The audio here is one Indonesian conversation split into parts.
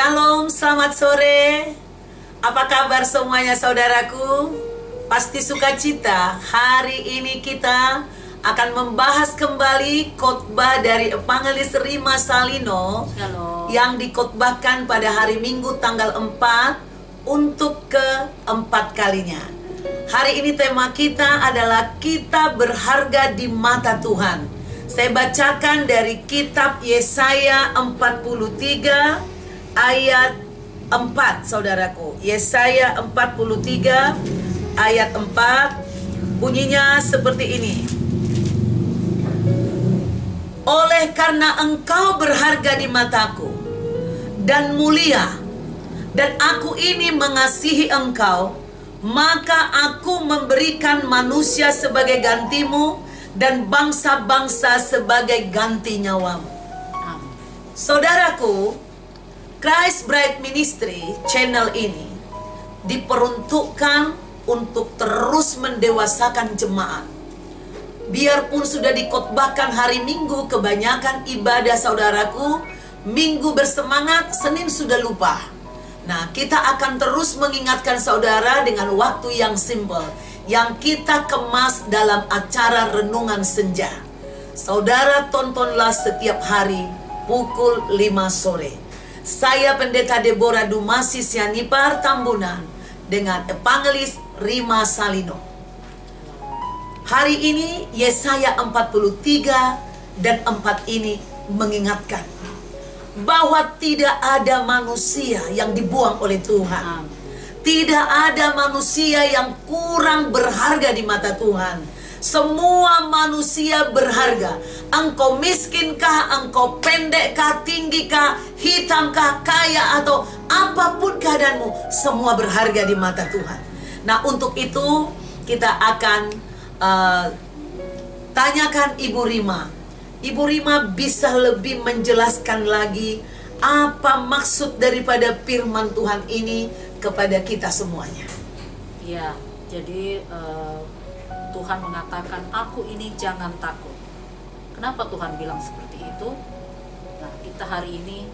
Shalom, selamat sore. Apa kabar semuanya saudaraku? Pasti sukacita. Hari ini kita akan membahas kembali khotbah dari Evangelis Rima Salino. Shalom. Yang dikhotbahkan pada hari Minggu tanggal 4 untuk keempat kalinya. Hari ini tema kita adalah kita berharga di mata Tuhan. Saya bacakan dari kitab Yesaya 43 ayat 4, saudaraku. Yesaya 43 ayat 4 bunyinya seperti ini. Oleh karena engkau berharga di mataku dan mulia, dan aku ini mengasihi engkau, maka aku memberikan manusia sebagai gantimu dan bangsa-bangsa sebagai ganti nyawamu. Saudaraku, Christ Bright Ministry channel ini diperuntukkan untuk terus mendewasakan jemaat. Biarpun sudah dikhotbahkan hari Minggu, kebanyakan ibadah saudaraku, Minggu bersemangat, Senin sudah lupa. Nah, kita akan terus mengingatkan saudara dengan waktu yang simple, yang kita kemas dalam acara renungan senja. Saudara tontonlah setiap hari pukul 5 sore. Saya Pendeta Deborah Dumasi Sianipar Tambunan dengan Evangelis Rima Salino. Hari ini Yesaya 43 dan 4 ini mengingatkan bahwa tidak ada manusia yang dibuang oleh Tuhan. Tidak ada manusia yang kurang berharga di mata Tuhan. Semua manusia berharga. Engkau miskinkah, engkau pendekkah, tinggikah, hitamkah, kaya, atau apapun keadaanmu, semua berharga di mata Tuhan. Nah, untuk itu kita akan tanyakan Ibu Rima. Ibu Rima bisa lebih menjelaskan lagi apa maksud daripada firman Tuhan ini kepada kita semuanya. Ya, jadi Tuhan mengatakan, aku ini jangan takut. Kenapa Tuhan bilang seperti itu? Nah, kita hari ini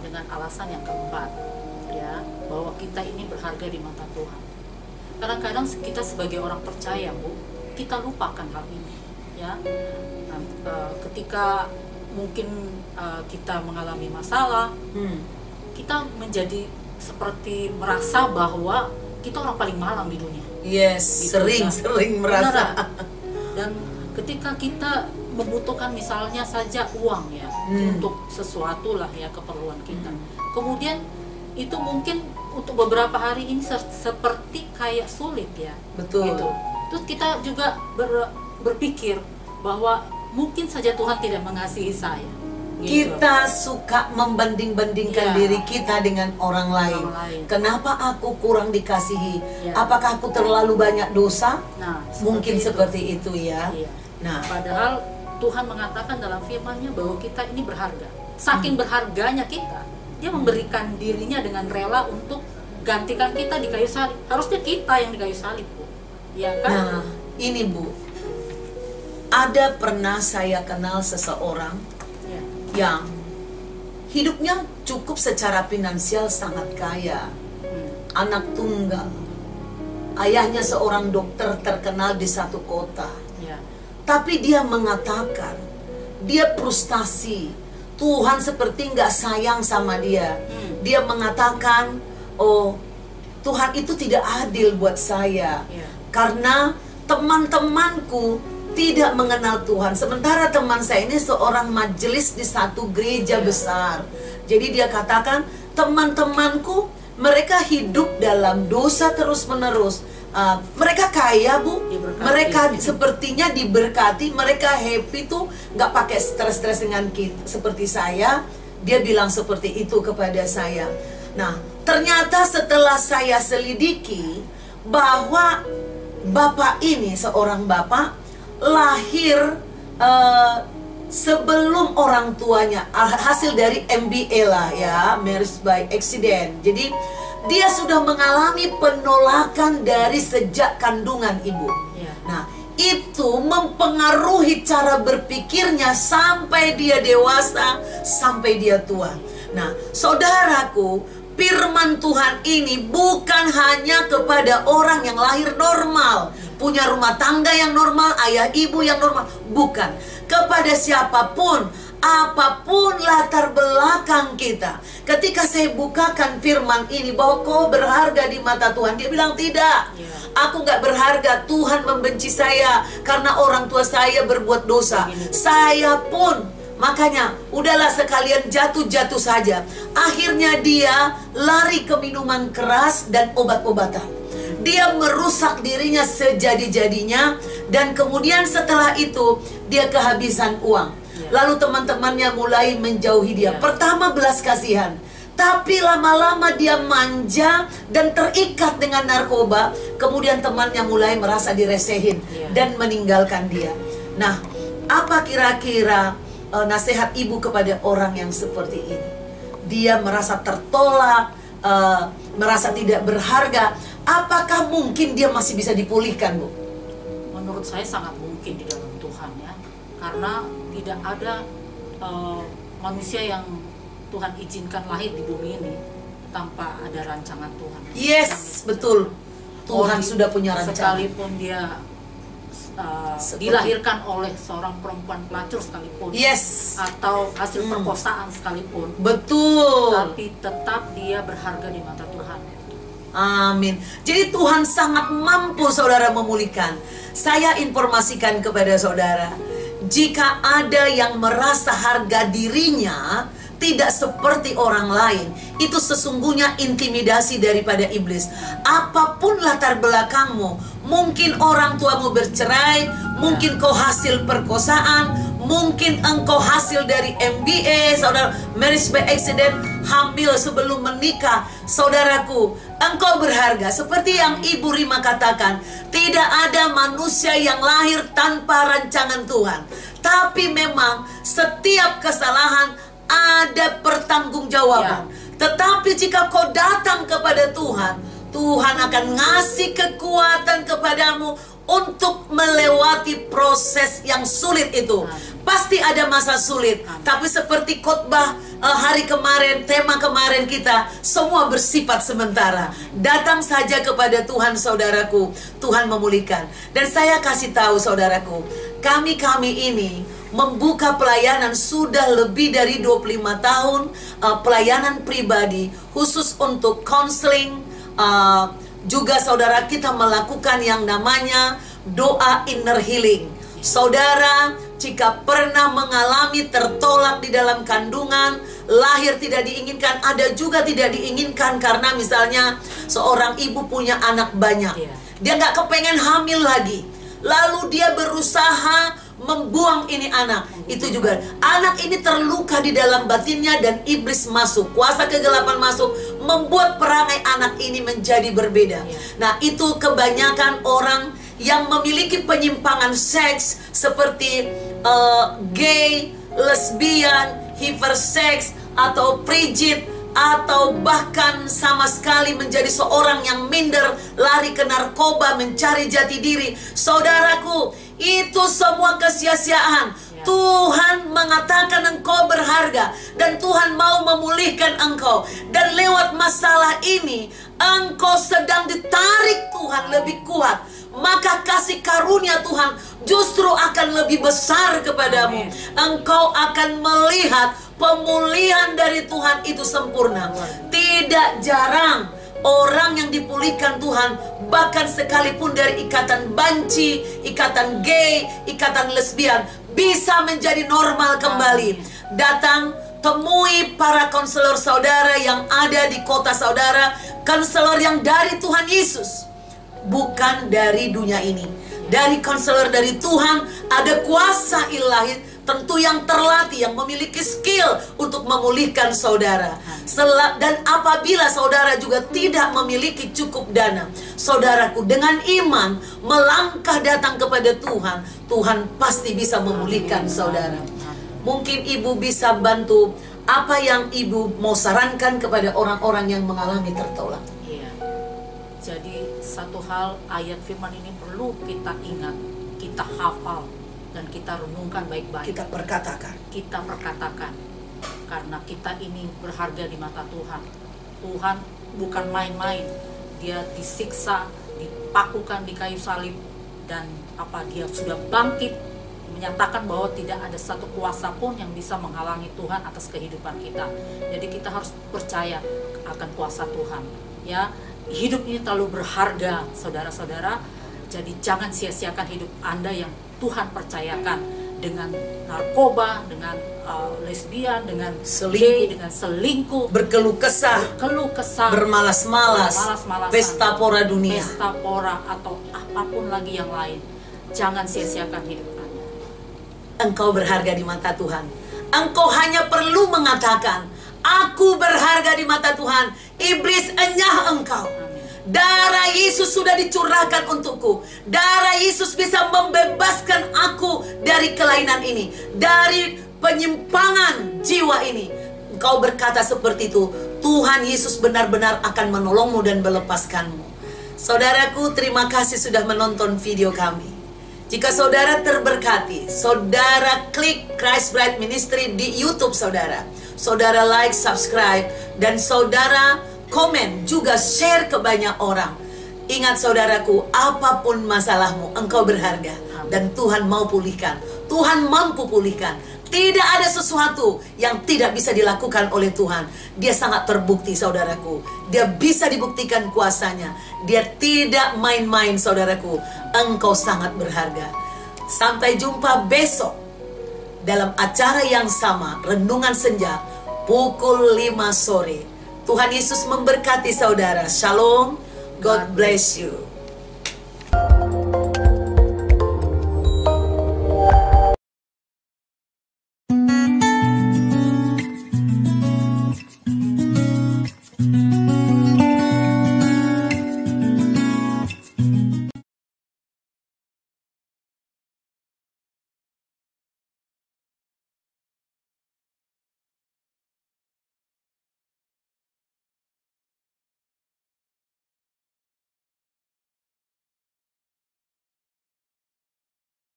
dengan alasan yang keempat, ya, bahwa kita ini berharga di mata Tuhan. Kadang-kadang kita sebagai orang percaya, Bu, kita lupakan hal ini, ya. Nah, ketika mungkin kita mengalami masalah, kita menjadi seperti merasa bahwa kita orang paling malang di dunia. Yes, gitu, sering merasa. Dan ketika kita membutuhkan misalnya saja uang, ya, untuk sesuatu lah, ya, keperluan kita. Kemudian itu mungkin untuk beberapa hari ini seperti kayak sulit, ya. Betul. Gitu. Terus kita juga berpikir bahwa mungkin saja Tuhan tidak mengasihi saya. Gitu. Kita suka membanding-bandingkan diri kita dengan orang lain. Kenapa aku kurang dikasihi? Apakah aku terlalu banyak dosa? Nah, mungkin seperti itu, ya. Nah, padahal Tuhan mengatakan dalam firman-Nya bahwa kita ini berharga. Saking berharganya kita, Dia memberikan dirinya dengan rela untuk gantikan kita di kayu salib. Harusnya kita yang di kayu salib, Bu. Ya kan? Nah, ini, Bu. Ada pernah saya kenal seseorang yang hidupnya cukup secara finansial sangat kaya, anak tunggal, ayahnya seorang dokter terkenal di satu kota, tapi dia mengatakan dia frustasi, Tuhan seperti nggak sayang sama dia. Dia mengatakan, oh, Tuhan itu tidak adil buat saya, karena teman-temanku tidak mengenal Tuhan. Sementara teman saya ini seorang majelis di satu gereja besar. Jadi dia katakan, teman-temanku mereka hidup dalam dosa terus-menerus. Mereka kaya, Bu. Mereka sepertinya diberkati. Mereka happy tuh, nggak pakai stres-stres dengan kita. Seperti saya, dia bilang seperti itu kepada saya. Nah, ternyata setelah saya selidiki bahwa bapak ini, seorang bapak, lahir sebelum orang tuanya, hasil dari MBA lah, ya, marriage by accident. Jadi dia sudah mengalami penolakan dari sejak kandungan ibu. Nah, itu mempengaruhi cara berpikirnya sampai dia dewasa, sampai dia tua. Nah, saudaraku, firman Tuhan ini bukan hanya kepada orang yang lahir normal, punya rumah tangga yang normal, ayah ibu yang normal. Bukan. Kepada siapapun, apapun latar belakang kita. Ketika saya bukakan firman ini bahwa kau berharga di mata Tuhan, dia bilang tidak. Aku gak berharga, Tuhan membenci saya karena orang tua saya berbuat dosa. Saya pun, makanya udahlah sekalian jatuh-jatuh saja. Akhirnya dia lari ke minuman keras dan obat-obatan. Dia merusak dirinya sejadi-jadinya. Dan kemudian setelah itu dia kehabisan uang. Lalu teman-temannya mulai menjauhi dia. Pertama belas kasihan, tapi lama-lama dia manja dan terikat dengan narkoba. Kemudian temannya mulai merasa diresehin dan meninggalkan dia. Nah, apa kira-kira nasihat ibu kepada orang yang seperti ini? Dia merasa tertolak, merasa tidak berharga. Apakah mungkin dia masih bisa dipulihkan, Bu? Menurut saya sangat mungkin di dalam Tuhan, ya. Karena tidak ada manusia yang Tuhan izinkan lahir di bumi ini tanpa ada rancangan Tuhan. Yes, betul. Tuhan sudah punya rancangan. Sekalipun dia dilahirkan oleh seorang perempuan pelacur sekalipun, yes, atau hasil perkosaan sekalipun, betul, tapi tetap dia berharga di mata Tuhan. Amin. Jadi Tuhan sangat mampu saudara memulihkan. Saya informasikan kepada saudara, jika ada yang merasa harga dirinya tidak seperti orang lain, itu sesungguhnya intimidasi daripada iblis. Apapun latar belakangmu, mungkin orang tuamu bercerai, mungkin kau hasil perkosaan, mungkin engkau hasil dari MBA, saudara, marriage by accident, hamil sebelum menikah. Saudaraku, engkau berharga. Seperti yang Ibu Rima katakan, tidak ada manusia yang lahir tanpa rancangan Tuhan. Tapi memang setiap kesalahan ada pertanggungjawaban. Tetapi jika kau datang kepada Tuhan, Tuhan akan ngasih kekuatan kepadamu untuk melewati proses yang sulit itu. Pasti ada masa sulit, tapi seperti khotbah hari kemarin, tema kemarin kita, semua bersifat sementara. Datang saja kepada Tuhan, saudaraku, Tuhan memulihkan. Dan saya kasih tahu saudaraku, kami ini membuka pelayanan sudah lebih dari 25 tahun, pelayanan pribadi khusus untuk counseling. Juga saudara, kita melakukan yang namanya doa inner healing. Saudara, jika pernah mengalami tertolak di dalam kandungan, lahir tidak diinginkan, ada juga tidak diinginkan karena misalnya seorang ibu punya anak banyak, dia nggak kepengen hamil lagi, lalu dia berusaha membuang ini anak. Itu juga anak ini terluka di dalam batinnya dan iblis masuk, kuasa kegelapan masuk, membuat perangai anak ini menjadi berbeda. Nah, itu kebanyakan orang yang memiliki penyimpangan seks seperti gay, lesbian, hipersex, atau frigid, atau bahkan sama sekali menjadi seorang yang minder, lari ke narkoba, mencari jati diri. Saudaraku, itu semua kesia-siaan. Tuhan mengatakan engkau berharga dan Tuhan mau memulihkan engkau. Dan lewat masalah ini, engkau sedang ditarik Tuhan lebih kuat. Maka kasih karunia Tuhan justru akan lebih besar kepadamu. Engkau akan melihat pemulihan dari Tuhan itu sempurna. Tidak jarang orang yang dipulihkan Tuhan, bahkan sekalipun dari ikatan banci, ikatan gay, ikatan lesbian, bisa menjadi normal kembali. Datang, temui para konselor saudara yang ada di kota saudara, konselor yang dari Tuhan Yesus, bukan dari dunia ini. Dari konselor dari Tuhan, ada kuasa ilahi, tentu yang terlatih, yang memiliki skill untuk memulihkan saudara. Dan apabila saudara juga tidak memiliki cukup dana, saudaraku, dengan iman melangkah datang kepada Tuhan, Tuhan pasti bisa memulihkan saudara. Mungkin ibu bisa bantu, apa yang ibu mau sarankan kepada orang-orang yang mengalami tertolak? Jadi satu hal, ayat firman ini perlu kita ingat, kita hafal, dan kita renungkan baik-baik. Kita perkatakan. Kita perkatakan. karena kita ini berharga di mata Tuhan. Tuhan bukan main-main. Dia disiksa, dipakukan di kayu salib, dan dia sudah bangkit, menyatakan bahwa tidak ada satu kuasa pun yang bisa menghalangi Tuhan atas kehidupan kita. Jadi kita harus percaya akan kuasa Tuhan. Ya, hidup ini terlalu berharga, saudara-saudara. Jadi jangan sia-siakan hidup Anda yang Tuhan percayakan dengan narkoba, dengan lesbian, dengan gay, dengan selingkuh, berkeluh kesah, bermalas-malas, pesta pora dunia, pesta pora atau apapun lagi yang lain. Jangan sia-siakan hidup Anda. Engkau berharga di mata Tuhan. Engkau hanya perlu mengatakan, aku berharga di mata Tuhan. Iblis enyah engkau. Darah Yesus sudah dicurahkan untukku. Darah Yesus bisa membebaskan aku dari kelainan ini, dari penyimpangan jiwa ini. Engkau berkata seperti itu, Tuhan Yesus benar-benar akan menolongmu dan melepaskanmu. Saudaraku, terima kasih sudah menonton video kami. Jika saudara terberkati, saudara klik Christ Bright Ministry di YouTube saudara. Saudara like, subscribe, dan saudara komen, juga share ke banyak orang. Ingat saudaraku, apapun masalahmu, engkau berharga. Dan Tuhan mau pulihkan. Tuhan mampu pulihkan. Tidak ada sesuatu yang tidak bisa dilakukan oleh Tuhan. Dia sangat terbukti saudaraku. Dia bisa dibuktikan kuasanya. Dia tidak main-main saudaraku. Engkau sangat berharga. Sampai jumpa besok dalam acara yang sama, Renungan Senja, pukul 5 sore. Tuhan Yesus memberkati saudara. Shalom. God bless you.